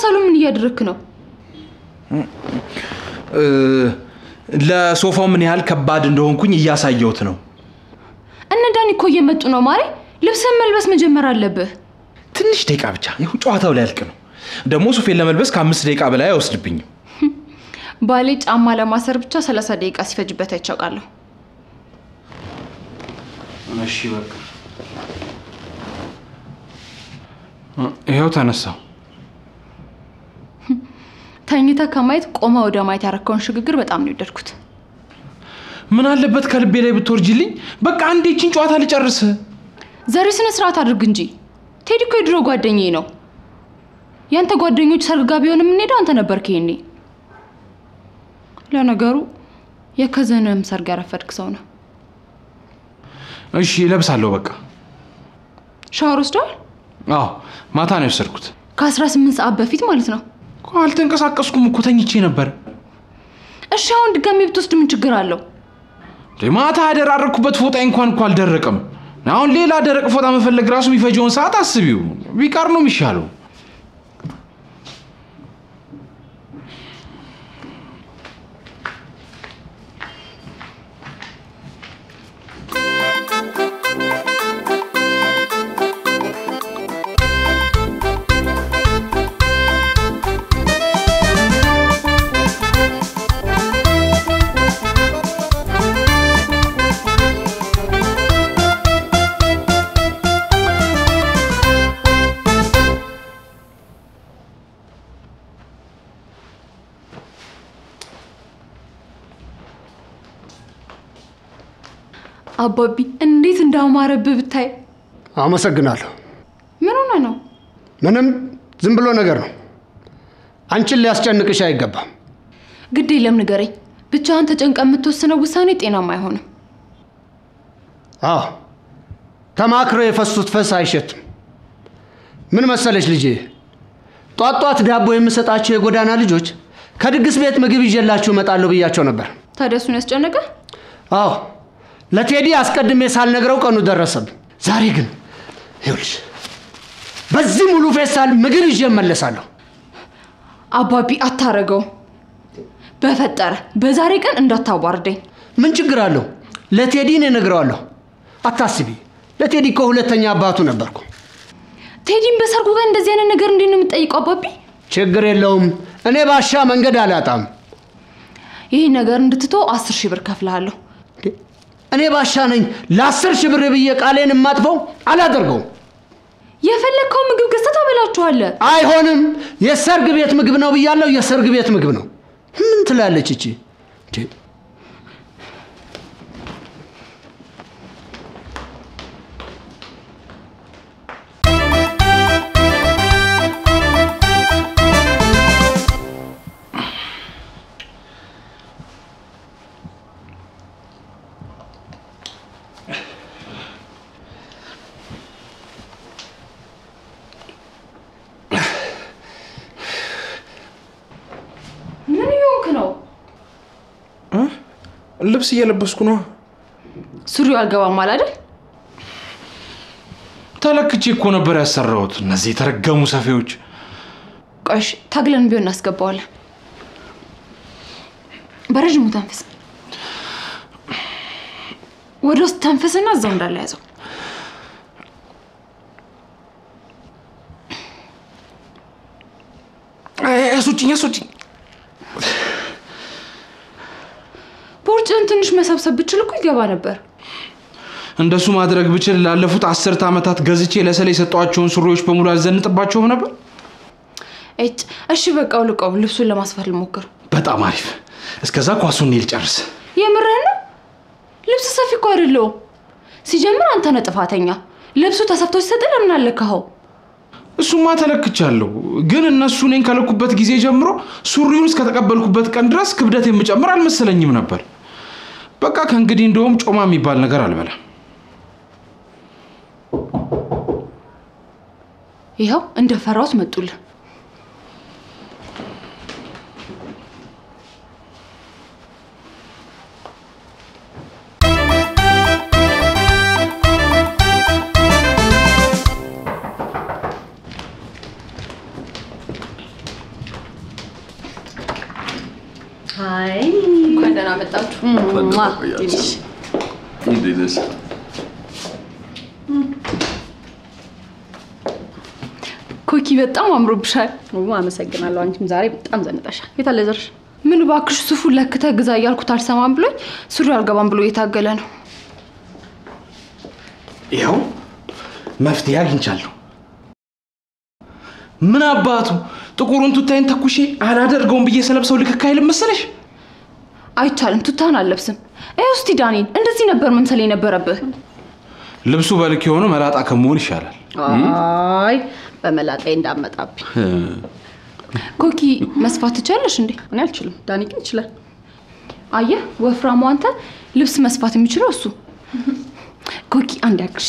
ሳሉ ምን እያደረክ ነው? ለሶፋው ምን ያህል ከባድ እንደሆንኩኝ እያሳየሁት ነው። እነ ዳኒ እኮ እየመጡ ነው ማሬ። ልብስን መልበስ መጀመር አለብህ። ትንሽ ደቂቃ ብቻ። ይሄው ጨዋታው ላይ ያልቅ ነው። ደግሞ ሱፌን ለመልበስ ከ5 ደቂቃ በላይ አይወስድብኝም። ባሌ ጫማ ለማሰር ብቻ 30 ደቂቃ ሲፈጅበት አይቻቃለሁ። እሺ በቃ ይሄው ተነሳው። ተኝታ ከማየት ቆማ ወደ ማየት ያረከውን ሽግግር በጣም ነው የወደድኩት። ምን አለበት ከልቤ ላይ ብትወርጂልኝ? በቃ አንዴ እቺን ጨዋታ ልጨርስ። ዛሬ ስነ ስርዓት አድርግ እንጂ። ቴዲ እኮ የድሮ ጓደኛዬ ነው። ያንተ ጓደኞች ሰርግ ጋር ቢሆን ምን ሄደው አንተ ነበርክ ይሄኔ። ለነገሩ የከዘነም ሰርግ ያረፈድክ ሰው ነው። እሺ ለብሳለሁ በቃ። ሻወር ወስደሃል? አዎ ማታ ነው የወሰድኩት። ከ18 ሰዓት በፊት ማለት ነው። አልተንቀሳቀስኩም እኮ ተኝቼ ነበር። እሺ አሁን ድጋሚ ብትወስድ ምን ችግር አለው? ማታ ያደራረኩበት ፎጣ እንኳን እኮ አልደረቀም። አሁን ሌላ ደረቅ ፎጣ መፈለግ ራሱ የሚፈጀውን ሰዓት አስቢው። ቢቀር ነው የሚሻለው። አባቢ እንዴት እንዳማረብህ ብታይ። አመሰግናለሁ። ምን ሆነ ነው? ምንም ዝም ብሎ ነገር ነው። አንቺን ሊያስጨንቅሽ አይገባም። ግድ የለም ንገረኝ። ብቻህን ተጨንቀህ የምትወስነው ውሳኔ ጤናማ አይሆንም። ተማክሮ የፈሱት ፈስ አይሸትም። ምን መሰለሽ ልጄ፣ ጧት ዳቦ የምሰጣቸው የጎዳና ልጆች ከድግስ ቤት ምግብ ይዤላችሁ እመጣለሁ ብያቸው ነበር። ታዲያ እሱን ያስጨነቀ? ለቴዲ አስቀድሜ ሳልነግረው ቀኑ ደረሰብኝ። ዛሬ ግን ይኸውልሽ በዚህ ሙሉ ፌስታል ምግብ ይዤ እመለሳለሁ። አባቢ አታረገው በፈጠረ። በዛሬ ቀን እንዳታዋርደኝ። ምን ችግር አለው? ለቴዲ እኔ እነግረዋለሁ። አታስቢ። ለቴዲ እኮ ሁለተኛ አባቱ ነበርኩ። ቴዲን በሰርጉ ጋር እንደዚህ አይነት ነገር እንዴት ነው የምትጠይቀው አባቢ? ችግር የለውም። እኔ ባሻ መንገድ አላጣም። ይሄ ነገር እንድትተው 10,000 ብር ከፍልሃለሁ። እኔ ባሻ ነኝ። ለ10,000 ብር ብዬ ቃሌን ማጥፈው አላደርገው። የፈለከው ምግብ ገዝተህ ታበላችኋለህ። አይሆንም። የሰርግ ቤት ምግብ ነው ብያለሁ። የሰርግ ቤት ምግብ ነው። ምን ትላለች እቺ? ልብስ እየለበስኩ ነው። ሱሪው አልገባም አይደል? ተለክቼ እኮ ነበር ያሰራሁት። እነዚህ የተረገሙ ሰፊዎች። ቆሽ ታግለን ቢሆን እናስገባዋለን። በረጅሙ ተንፈስ። ወደ ውስጥ ተንፈስና እዛው እንዳለ ያዘው። አሱጭኝ። ቦርጭን ትንሽ መሰብሰብ ብችል እኮ ይገባ ነበር። እንደሱ ማድረግ ብችል ላለፉት 10 ዓመታት ገዝቼ ለሰለ የሰጧቸውን ሱሪዎች በሙሉ አልዘንጥባቸውም ነበር። እሺ በቃ ልቀው ልብሱን ለማስፋት ልሞክር። በጣም አሪፍ። እስከዛ ኳሱን ልጨርስ። የምርህን ነው? ልብስ ሰፊ እኮ አይደለም። ሲጀምር አንተ ነህ ጥፋተኛ። ልብሱ ተሰፍቶ ሲሰጥ ለምን አለካው? እሱማ ተለክቻለሁ። ግን እነሱ እኔን ከለኩበት ጊዜ ጀምሮ ሱሪውን እስከተቀበልኩበት ቀን ድረስ ክብደት የምጨምር አልመሰለኝም ነበር። በቃ ከእንግዲህ እንደውም ጮማ የሚባል ነገር አልበላም። ይኸው እንደፈራሁት መጡልህ። ትንሽ እንዴት ኮኪ በጣም አምሮብሻል። አመሰግናለሁ። አንቺም ዛሬ በጣም ዘንጠሻል። የት አለ ዘርሽ? ምን ባክሽ ሱፉን ለክተህ ግዛ እያልኩት አልሰማም ብሎኝ ሱሪ አልገባም ብሎ እየታገለ ነው። ይኸው መፍትሄ አግኝቻለሁ። ምን አባቱ ጥቁሩን ቱታይን ተኩሼ አላደርገውም ብዬ ሰለብሰው ልክክ አይልም መሰለሽ? አይቻልም፣ ቱታን አልለብስም። እስቲ ዳኒን እንደዚህ ነበር መምሰል የነበረብህ። ልብሱ በልክ የሆነ መላጣ ከመሆን ይሻላል። አይ በመላጣይ እንዳመጣብኝ። ኮኪ መስፋት ትችላለሽ እንዴ? እኔ አልችልም፣ ዳኒ ግን ይችላል። አየህ ወፍራሙ አንተ ልብስ መስፋት የሚችለው እሱ። ኮኪ አንድ ያክሽ።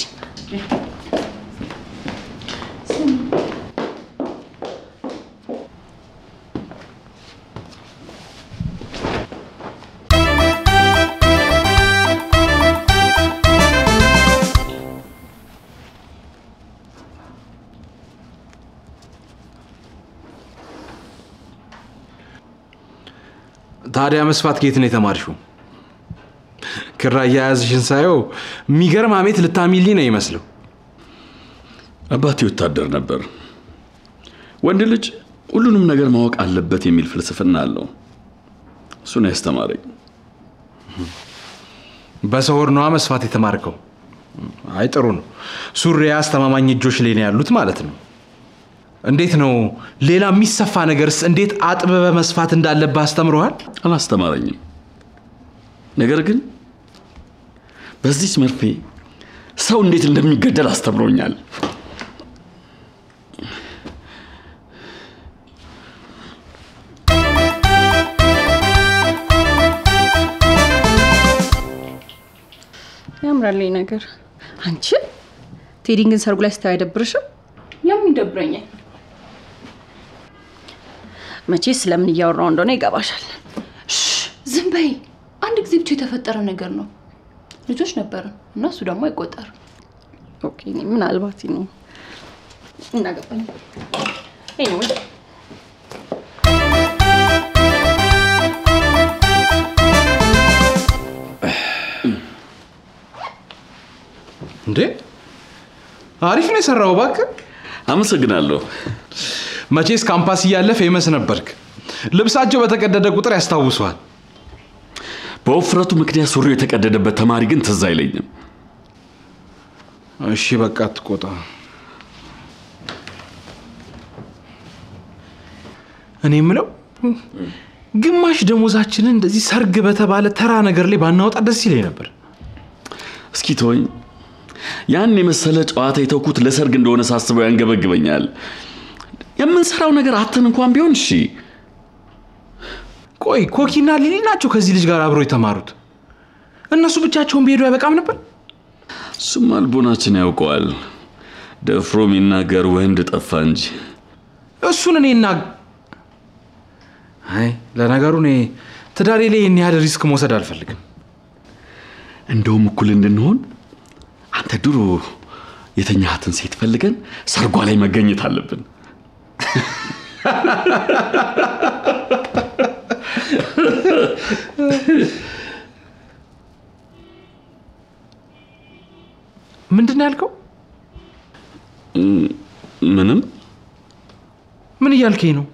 ታዲያ መስፋት ከየት ነው የተማርሽው? ክራ ያያዝሽን ሳየው የሚገርም አሜት ልታሚልኝ ነው ይመስለው። አባቴ ወታደር ነበር። ወንድ ልጅ ሁሉንም ነገር ማወቅ አለበት የሚል ፍልስፍና አለው። እሱ ነው ያስተማረኝ። በሰውር ነው መስፋት የተማርከው? አይ ጥሩ ነው። ሱሪያ አስተማማኝ እጆች ላይ ነው ያሉት ማለት ነው። እንዴት ነው ሌላ የሚሰፋ ነገርስ እንዴት አጥበበ መስፋት እንዳለበት አስተምሮሃል? አላስተማረኝም። ነገር ግን በዚህ መርፌ ሰው እንዴት እንደሚገደል አስተምሮኛል። ያምራል ነገር። አንቺ ቴዲንግን ሰርጉ ላይ ስታይ አይደብርሽም? ለምን ደብረኛል? መቼ ስለምን እያወራው እንደሆነ ይገባሻል። ዝም በይ። አንድ ጊዜ ብቻ የተፈጠረ ነገር ነው። ልጆች ነበርን እና እሱ ደግሞ አይቆጠርም። ኦኬ ምናልባት ነው እናገባኝ። ኤኒዌይ እንዴ አሪፍ ነው የሰራው እባክህ። አመሰግናለሁ። መቼስ ካምፓስ እያለ ፌመስ ነበርክ። ልብሳቸው በተቀደደ ቁጥር ያስታውሷል። በውፍረቱ ምክንያት ሱሪው የተቀደደበት ተማሪ ግን ትዝ አይለኝም። እሺ በቃ አትቆጣ። እኔ የምለው ግማሽ ደሞዛችንን እንደዚህ ሰርግ በተባለ ተራ ነገር ላይ ባናወጣ ደስ ይለኝ ነበር። እስኪ ተወኝ። ያን የመሰለ ጨዋታ የተውኩት ለሰርግ እንደሆነ ሳስበው ያንገበግበኛል። የምንሰራው ነገር አተን እንኳን ቢሆን እሺ። ቆይ ኮኪና ሊሊ ናቸው ከዚህ ልጅ ጋር አብረው የተማሩት? እነሱ ብቻቸውን ቢሄዱ አይበቃም ነበር? እሱም አልቦናችን ያውቀዋል። ደፍሮ የሚናገር ወንድ ጠፋ እንጂ እሱን እኔና አይ ለነገሩ እኔ ትዳሬ ላይ እኔ ያለ ሪስክ መውሰድ አልፈልግም። እንደውም እኩል እንድንሆን አንተ ድሮ የተኛሃትን ሴት ፈልገን ሰርጓ ላይ መገኘት አለብን። ምንድነው ያልከው? ምንም። ምን እያልከኝ ነው?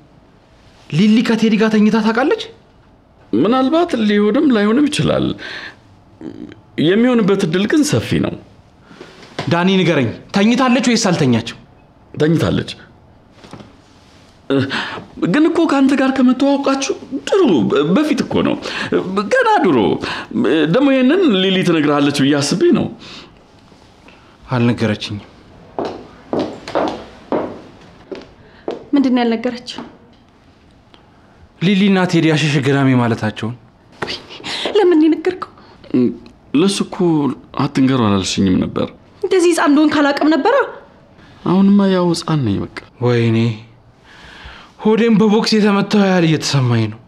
ሊሊ ከቴዲ ጋር ተኝታ ታውቃለች? ምናልባት ሊሆንም ላይሆንም ይችላል። የሚሆንበት እድል ግን ሰፊ ነው። ዳኒ ንገረኝ፣ ተኝታለች ወይስ አልተኛችም? ተኝታለች። ግን እኮ ካንተ ጋር ከመተዋወቃችሁ ድሮ በፊት እኮ ነው። ገና ድሮ። ደግሞ ይሄንን ሊሊ ትነግራለች ብዬ አስቤ ነው። አልነገረችኝም። ምንድነው ያልነገረች? ሊሊና ቴዲ አሸሸ ገዳሜ ማለታቸውን። ለምን ነገርከው? ለሱ እኮ አትንገሩ አላልሽኝም ነበር? እንደዚህ ህፃን እንደሆን ካላቀም ነበር። አሁንማ ያው ህፃን ነኝ በቃ። ወይኔ ሆዴም በቦክስ የተመታው ያህል እየተሰማኝ ነው።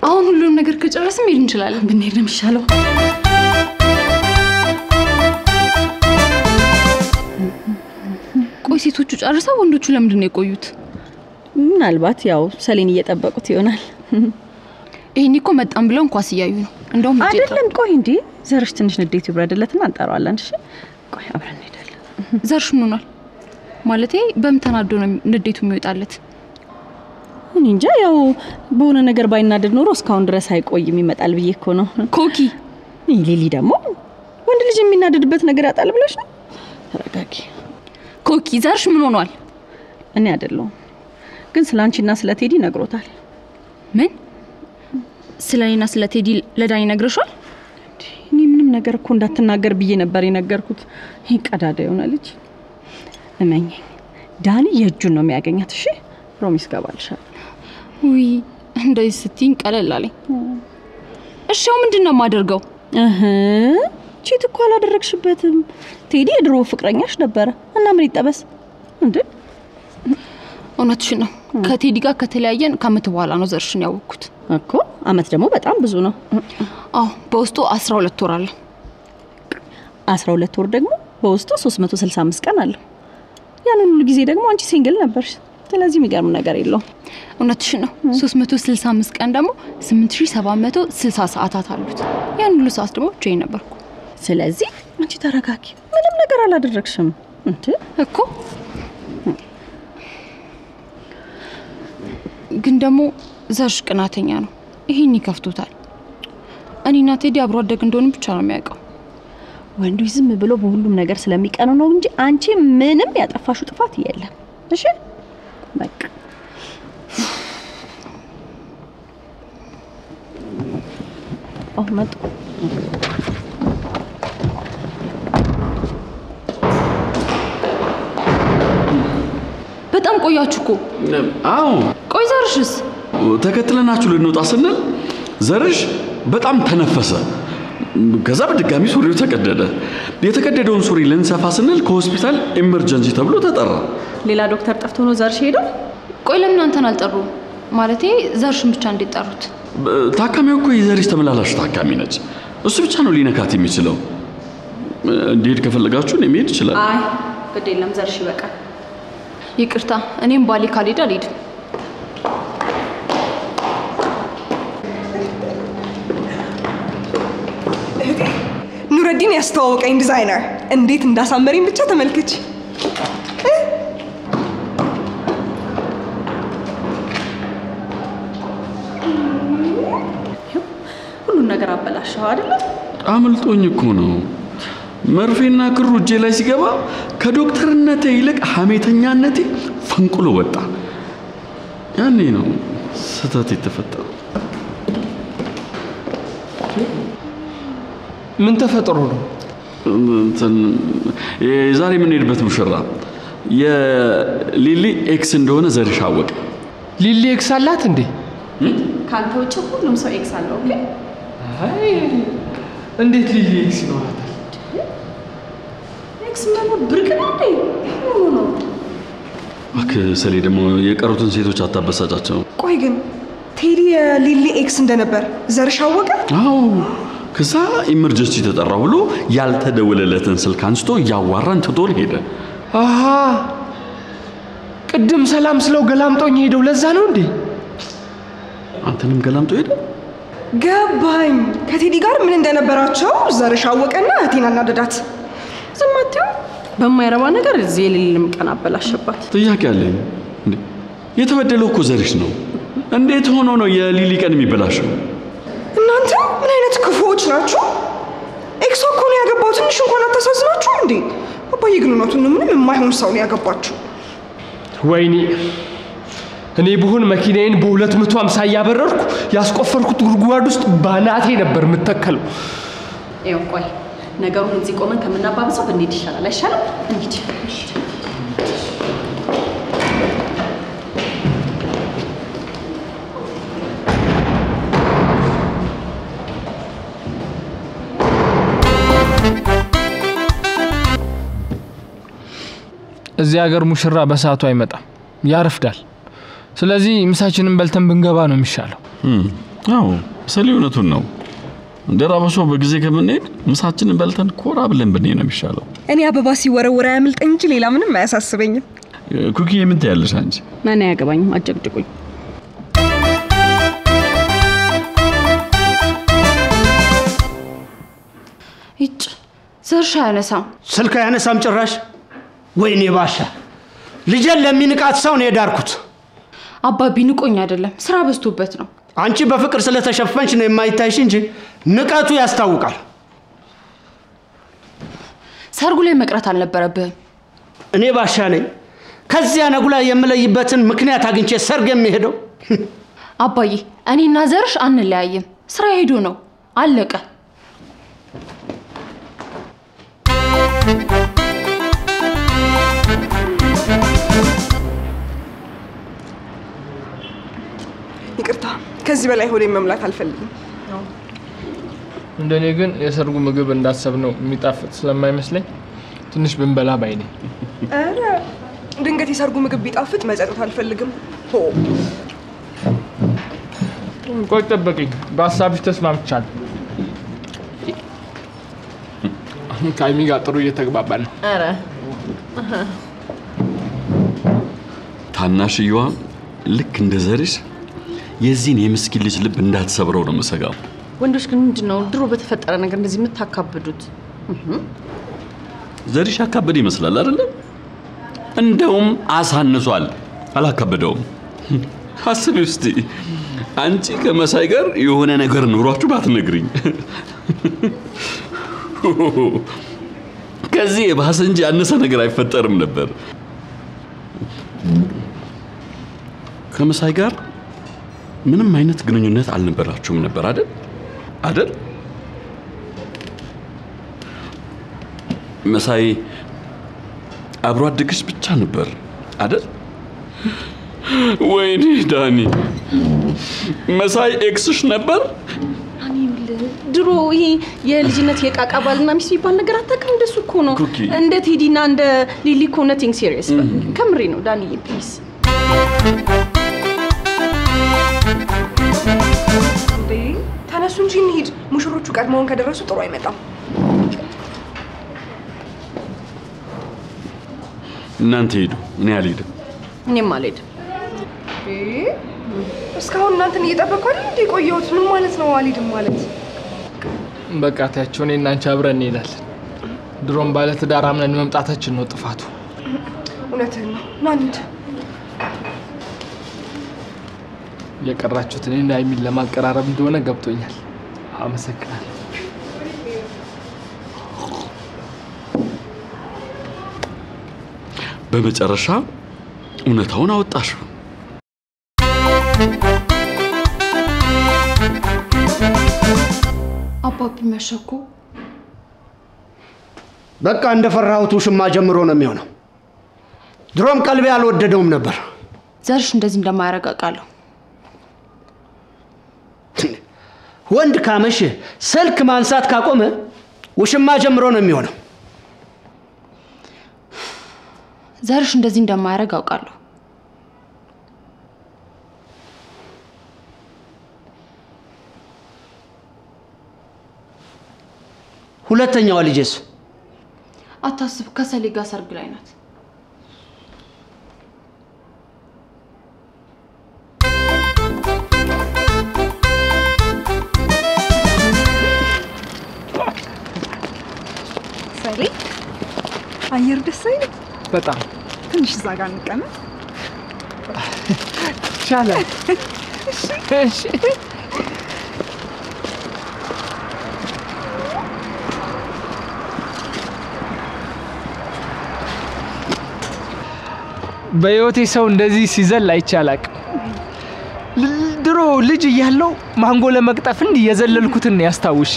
አሁን ሁሉም ነገር ከጨረስን ሄድ እንችላለን። ብንሄድ ነው የሚሻለው። ቆይ ሴቶቹ ጨርሰው ወንዶቹ ለምንድን ነው የቆዩት? ምናልባት ያው ሰሌን እየጠበቁት ይሆናል። ይሄን እኮ መጣን ብለው እንኳን ሲያዩ ነው እንደውም አይደለም ቆይ እንዴ ዘርሽ ትንሽ ንዴት ይብረድለትና አንጠራዋለን እሺ ቆይ አብረን እንሄዳለን ዘርሽ ምን ሆኗል ማለቴ በመተናዶ ነው ንዴቱ የሚወጣለት እንጃ ያው በሆነ ነገር ባይናደድ ኖሮ እስካሁን ድረስ አይቆይም ይመጣል ብዬ እኮ ነው ኮኪ ሊሊ ደግሞ ወንድ ልጅ የሚናደድበት ነገር ያጣል ብለሽ ነው ተረጋጊ ኮኪ ዘርሽ ምን ሆኗል እኔ አይደለም ግን ስላንቺና ስለ ቴዲ ነግሮታል ምን ስለኔና ስለ ቴዲ ለዳኒ ነግረሻል እኔ ምንም ነገር እኮ እንዳትናገር ብዬ ነበር የነገርኩት ይሄ ቀዳዳ የሆነ ልጅ እመኝ ዳኒ የእጁን ነው የሚያገኛት እሺ ፕሮሚስ ገባልሻል ውይ እንደዚህ ስትይኝ ቀለል አለኝ እሺው ምንድነው ማደርገው ቺት እኮ አላደረግሽበትም ቴዲ የድሮ ፍቅረኛሽ ነበር እና ምን ይጠበስ እንዴ እውነትሽ ነው ከቴዲ ጋር ከተለያየን ከመት በኋላ ነው ዘርሽን ያወቅኩት እኮ አመት ደግሞ በጣም ብዙ ነው አዎ በውስጡ 12 ወር አለ 12 ወር ደግሞ በውስጡ 365 ቀን አለ ያን ሁሉ ጊዜ ደግሞ አንቺ ሲንግል ነበርሽ ስለዚህ የሚገርም ነገር የለው እውነትሽ ነው 365 ቀን ደግሞ 8760 ሰዓታት አሉት ያን ሁሉ ሰዓት ደግሞ ብቻዬን ነበርኩ ስለዚህ አንቺ ተረጋጊ ምንም ነገር አላደረግሽም እንዴ እኮ ግን ደግሞ ዘርሽ ቅናተኛ ነው ይሄን ይከፍቱታል እኔና ቴዲ አብሮ አደግ እንደሆነ ብቻ ነው የሚያውቀው ወንዱ ዝም ብሎ በሁሉም ነገር ስለሚቀኑ ነው እንጂ አንቺ ምንም ያጠፋሹ ጥፋት የለም እሺ በቃ መጡ በጣም ቆያችሁ እኮ አዎ ቆይ ዘርሽስ ተከትለናችሁ ልንወጣ ስንል ዘርሽ በጣም ተነፈሰ ከዛ በድጋሚ ሱሪው ተቀደደ የተቀደደውን ሱሪ ልንሰፋ ስንል ከሆስፒታል ኢመርጀንሲ ተብሎ ተጠራ ሌላ ዶክተር ጠፍቶ ነው ዘርሽ ሄዶ ቆይ ለምን አንተን አልጠሩ ማለቴ ዘርሽን ብቻ እንዲጠሩት ታካሚው እኮ የዘርሽ ተመላላሽ ታካሚ ነች እሱ ብቻ ነው ሊነካት የሚችለው እንዴት ከፈለጋችሁ ነው የሚሄድ ይችላል አይ ግድ የለም ዘርሽ ይበቃል ይቅርታ እኔም ባሊ ካልሄድ አልሄድም ኑረዲን ያስተዋወቀኝ ዲዛይነር እንዴት እንዳሳመረኝ ብቻ ተመልከች ሁሉ ነገር አበላሽው አይደል አምልጦኝ እኮ ነው መርፌና ክሩ እጄ ላይ ሲገባ ከዶክተርነቴ ይልቅ ሐሜተኛነቴ ፈንቅሎ ወጣ ያኔ ነው ስህተት የተፈጠረው ምን ተፈጥሮ ነው ዛሬ ምን ሄድበት ሙሽራ የሊሊ ኤክስ እንደሆነ ዘርሽ አወቀ ሊሊ ኤክስ አላት እንዴ ካንተ ውጭ ሁሉም ሰው ኤክስ አለው ኦኬ አይ እንዴት ሊሊ ኤክስ ይኖራታል ኤክስ ማለት ብርቅ ነው እንዴ ነው ሰሌ ደግሞ የቀሩትን ሴቶች አታበሳጫቸው ቆይ ግን ቴዲ የሊሊ ኤክስ እንደነበር ዘርሽ አወቀ አዎ ከዛ ኢመርጀንሲ ተጠራ ብሎ ያልተደወለለትን ስልክ አንስቶ ያዋራን ትቶል ሄደ አሃ ቅድም ሰላም ስለው ገላምጦኝ ሄደው ለዛ ነው እንዴ አንተንም ገላምጦ ሄደ ገባኝ ከቴዲ ጋር ምን እንደነበራቸው ዘርሽ አወቀና እህቴን አናደዳት ዝማቴው በማይረባ ነገር እዚህ የሌለም ቀን አበላሽባት ጥያቄ አለኝ እንዴ የተበደለው እኮ ዘርሽ ነው እንዴት ሆኖ ነው የሊሊ ቀን የሚበላሽው እናንተ ምን አይነት ክፉዎች ናችሁ ኤክሶ እኮ ነው ያገባው ትንሽ እንኳን አታሳዝናችሁ እንዴ አባዬ ግን እውነቱን ምንም የማይሆን ሰው ነው ያገባችሁ ወይኔ እኔ በሆን መኪናዬን በ250 ያበረርኩ ያስቆፈርኩት ጉድጓድ ውስጥ ባናቴ ነበር የምተከለው ይኸው ቆይ ነገሩን እዚህ ቆመን ከምናባብሰው እንዴት ይሻላል አይሻልም እንዴ እዚህ ሀገር ሙሽራ በሰዓቱ አይመጣም ያረፍዳል ስለዚህ ምሳችንን በልተን ብንገባ ነው የሚሻለው አዎ ሰሌ እውነቱን ነው እንደራበሾ በጊዜ ከምንሄድ ምሳችንን በልተን ኮራ ብለን ብንሄድ ነው የሚሻለው እኔ አበባ ሲወረወራ ያምልጠኝ እንጂ ሌላ ምንም አያሳስበኝም ኩኪ ምን ታያለሽ አንቺ ማን ያገባኝ አጨቅጭቁኝ ይጭ ዘርሽ አያነሳም። ስልክ አያነሳም ጭራሽ። ወይኔ ባሻ ልጄን ለሚንቃት ሰው ነው የዳርኩት። አባቢ ንቆኝ አይደለም ስራ በዝቶበት ነው። አንቺ በፍቅር ስለተሸፈንሽ ነው የማይታይሽ እንጂ ንቀቱ ያስታውቃል። ሰርጉ ላይ መቅረት አልነበረብህም። እኔ ባሻ ነኝ ከዚያ ነጉላ የምለይበትን ምክንያት አግኝቼ ሰርግ የሚሄደው። አባዬ እኔና ዘርሽ አንለያይም። ስራ ሄዶ ነው አለቀ። ይቅርታ ከዚህ በላይ ሆዴን መምላት አልፈልግም። እንደኔ ግን የሰርጉ ምግብ እንዳሰብነው የሚጣፍጥ ስለማይመስለኝ ትንሽ ብንበላ ባይ ነኝ። አረ ድንገት የሰርጉ ምግብ ቢጣፍጥ መጸጸት አልፈልግም። ሆ ቆይ ጠብቂኝ፣ በሀሳብሽ ተስማምቻለሁ። ከአይሚ ጋር ጥሩ እየተግባባን ነው። አረ ታናሽየዋ ልክ እንደ ዘርሽ የዚህን የምስኪን ልጅ ልብ እንዳትሰብረው ነው መሰጋው። ወንዶች ግን ምንድነው ድሮ በተፈጠረ ነገር እንደዚህ የምታካብዱት? ዘርሽ አካበደ ይመስላል አይደል? እንደውም አሳንሷል፣ አላካበደውም። አስቢ እስቲ አንቺ ከመሳይ ጋር የሆነ ነገር ኑሯችሁ ባትነግሪኝ። ከዚህ የባሰ እንጂ ያነሰ ነገር አይፈጠርም ነበር። ከመሳይ ጋር ምንም አይነት ግንኙነት አልነበራችሁም ነበር አይደል? አይደል? መሳይ አብሮ አደግሽ ብቻ ነበር አይደል? ወይኔ ዳኒ መሳይ ኤክስሽ ነበር? ድሮ ይሄ የልጅነት የቃቃ ባልና ሚስት የሚባል ነገር አታውቅም? እንደሱ እኮ ነው። ኩኪ። እንደ ቴዲና እንደ ሊሊ እኮ ነቲንግ ሲሪየስ። ከምሬ ነው ዳንዬ ፕሊዝ። እንዴ ተነሱ እንጂ እንሂድ። ሙሽሮቹ ቀድመውን ከደረሱ ጥሩ አይመጣም። እናንተ ሄዱ፣ እኔ አልሄድም። እኔም አልሄድም። እስካሁን እናንተን እየጠበቅኩ አይደል እንዴ ቆየሁት? ምን ማለት ነው አልሄድም ማለት? በቃ ታያቸው፣ እኔና አንቺ አብረን እንሄዳለን። ድሮም ባለ ትዳር አምነን መምጣታችን ነው ጥፋቱ። እውነትህን ነው። ና እንሂድ። የቀራችሁት እኔና አይሚን ለማቀራረብ እንደሆነ ገብቶኛል። አመሰግናለሁ። በመጨረሻ እውነታውን አወጣሽው። አባቢ መሸኮ በቃ እንደፈራሁት ውሽማ ጀምሮ ነው የሚሆነው። ድሮም ቀልቤ አልወደደውም ነበር። ዘርሽ እንደዚህ እንደማያረጋጋለሁ። ወንድ ካመሽ ስልክ ማንሳት ካቆመ ውሽማ ጀምሮ ነው የሚሆነው። ዘርሽ እንደዚህ እንደማያረግ አውቃለሁ። ሁለተኛዋ ልጅስ? አታስብ፣ ከሰሌ ጋር ሰርግ ላይ ናት። ሰሌ አየር ደስ አይልም? በጣም ትንሽ እዛ ጋር እንቀመጥ። ይቻላል። እሺ በህይወቴ ሰው እንደዚህ ሲዘል አይቻላቅ። ድሮ ልጅ እያለው ማንጎ ለመቅጠፍ እንዲህ የዘለልኩትን ያስታውሽ።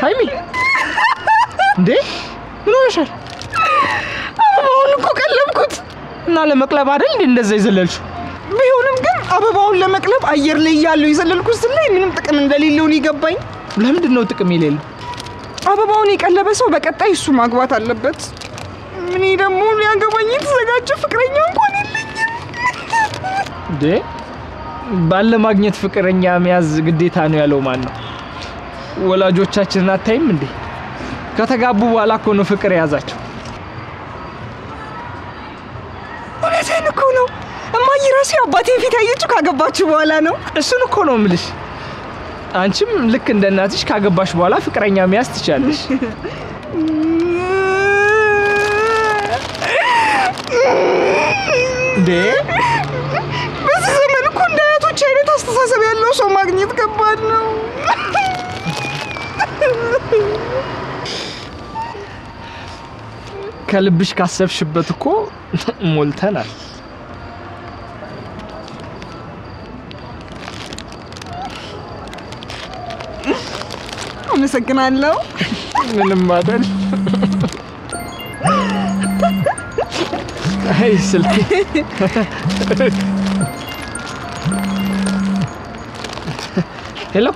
ሃይሚ እንዴ ምን ሆነሻል? አበባውን እኮ ቀለምኩት እና ለመቅለብ አይደል እንዴ እንደዛ ይዘለልሽ? ቢሆንም ግን አበባውን ለመቅለብ አየር ላይ ያለው ይዘለልኩት ላይ ምንም ጥቅም እንደሌለው ነው ይገባኝ። ለምንድን ነው ጥቅም የሌለው? አበባውን የቀለበ ሰው በቀጣይ እሱ ማግባት አለበት። እኔ ደግሞ ሊያገባኝ የተዘጋጀ ፍቅረኛ እንኳን የለኝም። እንዴ ባለ ማግኘት ፍቅረኛ መያዝ ግዴታ ነው ያለው ማን ነው? ወላጆቻችን አታይም እንዴ? ከተጋቡ በኋላ እኮ ነው ፍቅር የያዛቸው። እውነትህን እኮ ነው። እማዬ ራሱ አባቴን ፊት ያየችው ካገባችሁ በኋላ ነው። እሱን እኮ ነው የምልሽ። አንቺም ልክ እንደ እናትሽ ካገባሽ በኋላ ፍቅረኛ መያዝ ትችያለሽ። እንዴ በዚህ ዘመን እኮ እንደ አያቶች አይነት አስተሳሰብ ያለው ሰው ማግኘት ከባድ ነው። ከልብሽ ካሰብሽበት እኮ ሞልተናል። አመሰግናለሁ። ምንም አይደል። አይ ስልክ ሄሎ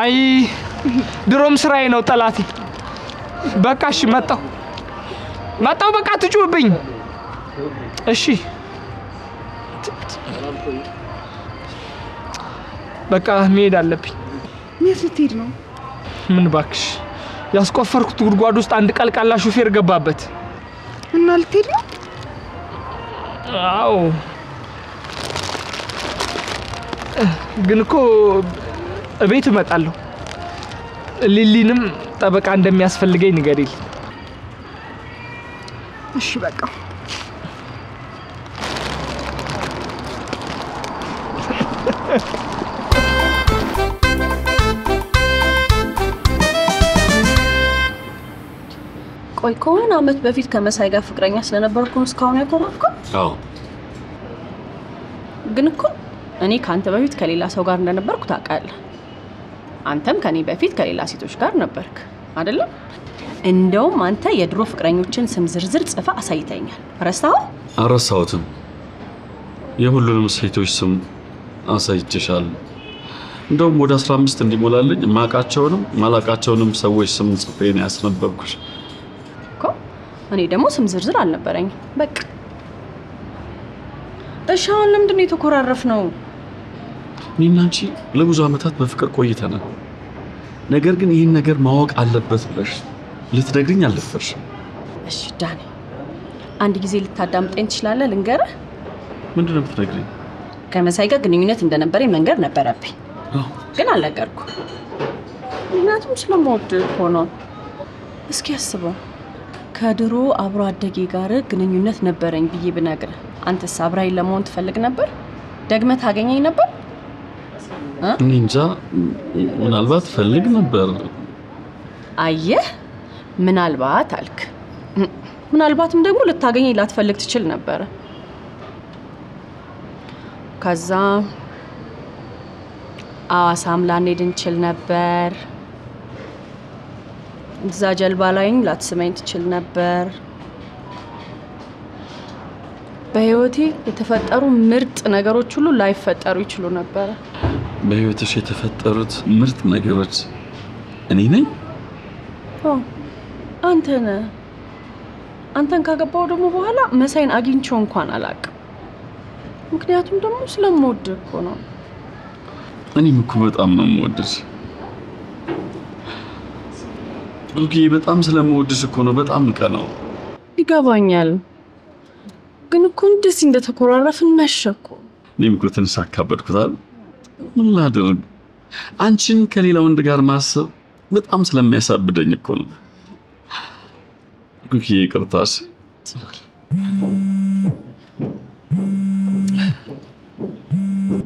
አይ ድሮም ስራዬ ነው ጠላቴ። በቃ እሺ መጣሁ በቃ ትጩህብኝ። እሺ በቃ መሄድ አለብኝ። የት ልትሄድ ነው? ምን ባክሽ ያስቆፈርኩት ጉድጓድ ውስጥ አንድ ቀልቃላ ሹፌር ገባበት እና ልትሄድ ነው? አዎ ግን እኮ እቤት እመጣለሁ። ሊሊንም ጠበቃ እንደሚያስፈልገኝ ንገሪልኝ። እሺ በቃ ቆይ ከሆነ አመት በፊት ከመሳይ ጋር ፍቅረኛ ስለነበርኩ እስካሁን ያኮራፍኩት? አዎ ግን እኮ እኔ ካንተ በፊት ከሌላ ሰው ጋር እንደነበርኩ ታውቃለህ። አንተም ከኔ በፊት ከሌላ ሴቶች ጋር ነበርክ አይደለም? እንደውም አንተ የድሮ ፍቅረኞችን ስም ዝርዝር ጽፈ አሳይተኛል። ረሳኸው? አረሳሁትም። የሁሉንም ሴቶች ስም አሳይቼሻለሁ። እንደውም ወደ 15 እንዲሞላልኝ ማቃቸውንም ማላቃቸውንም ሰዎች ስም ጽፌ ነው ያስነበብኩሽ። እኮ እኔ ደግሞ ስም ዝርዝር አልነበረኝም። በቃ እሺ አሁን ለምንድን ነው የተኮራረፍነው? እኔና አንቺ ለብዙ አመታት በፍቅር ቆይተናል። ነገር ግን ይህን ነገር ማወቅ አለበት ብለሽ ልትነግሪኝ አልደፈርሽም። እሺ ዳኒ አንድ ጊዜ ልታዳምጠኝ ትችላለህ? ልንገርህ። ምንድን ነው የምትነግሪኝ? ከመሳይ ጋር ግንኙነት እንደነበረኝ መንገር ነበረብኝ ግን አልነገርኩም። ምክንያቱም ስለምወድህ እኮ ነው። እስኪ አስበው ከድሮ አብሮ አደጌ ጋር ግንኙነት ነበረኝ ብዬ ብነግርህ አንተስ አብራኝ ለመሆን ትፈልግ ነበር? ደግመህ ታገኘኝ ነበር? እኔ እንጃ ምናልባት ፈልግ ነበር። አየህ ምናልባት አልክ። ምናልባትም ደግሞ ልታገኘኝ ላትፈልግ ትችል ነበር። ከዛ አዋሳም ላንሄድ እንችል ነበር። እዛ ጀልባ ላይም ላትስመኝ ትችል ነበር። በህይወቴ የተፈጠሩ ምርጥ ነገሮች ሁሉ ላይፈጠሩ ይችሉ ነበር። በህይወትሽ የተፈጠሩት ምርጥ ነገሮች እኔ ነኝ? አንተ ነህ። አንተን ካገባው ደግሞ በኋላ መሳይን አግኝቼው እንኳን አላውቅም። ምክንያቱም ደግሞ ስለምወድህ እኮ ነው። እኔም እኮ በጣም ነው የምወድሽ። ኦኬ በጣም ስለምወድሽ እኮ ነው በጣም ቀናው። ይገባኛል። ግን እኮ እንደዚህ እንደተኮራረፍን መሸኮ። እኔም እኮ ትንሽ አካበድኩታል። ምን ላድርግ? አንቺን ከሌላ ወንድ ጋር ማሰብ በጣም ስለሚያሳብደኝ እኮ ነው። ኩኪ ይቅርታሽ።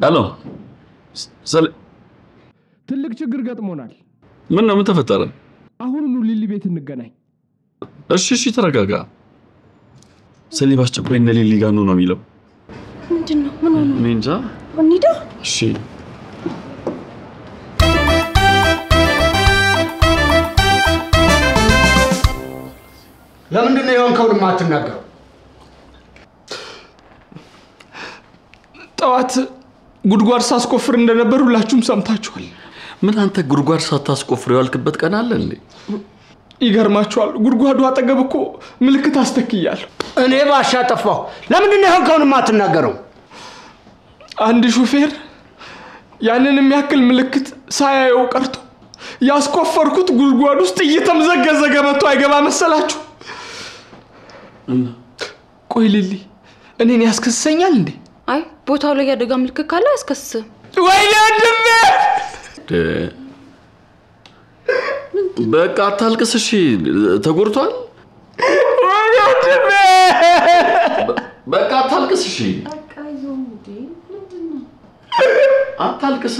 ሄሎ ትልቅ ችግር ገጥሞናል። ምን ተፈጠረ? አሁኑኑ ሊሊ ቤት እንገናኝ። እሺ ተረጋጋ። ሰሊባ አስቸኳይ እነ ሊሊ ጋር ነው የሚለው። ምንድነው? ምን ሆነ? እኔ እንጃ። እንሂዳ። እሺ ለምንድን ነው የሆንከውን የማትናገረው? ጠዋት ጉድጓድ ሳስቆፍር እንደነበር ሁላችሁም ሰምታችኋል። ምን አንተ ጉድጓድ ሳታስቆፍር ያልክበት ቀን አለ እንዴ? ይገርማችኋል። ጉድጓዱ አጠገብ እኮ ምልክት አስተክያለሁ። እኔ ባሻ ጠፋሁ። ለምንድን ነው የሆንከውን የማትናገረው? አንድ ሹፌር ያንን የሚያክል ምልክት ሳያየው ቀርቶ ያስቆፈርኩት ጉድጓድ ውስጥ እየተምዘገዘገ መጥቶ አይገባ መሰላችሁ? ቆይ ሊሊ እኔን ያስከስሰኛል እንዴ? አይ ቦታው ላይ ያደጋ ምልክት ካለ ያስከስስ። ወይኔ ወንድሜ! በቃ አታልቅስ እሺ። ተጎድቷል? ወይኔ ወንድሜ! በቃ አታልቅስ እሺ። አታልቅስ።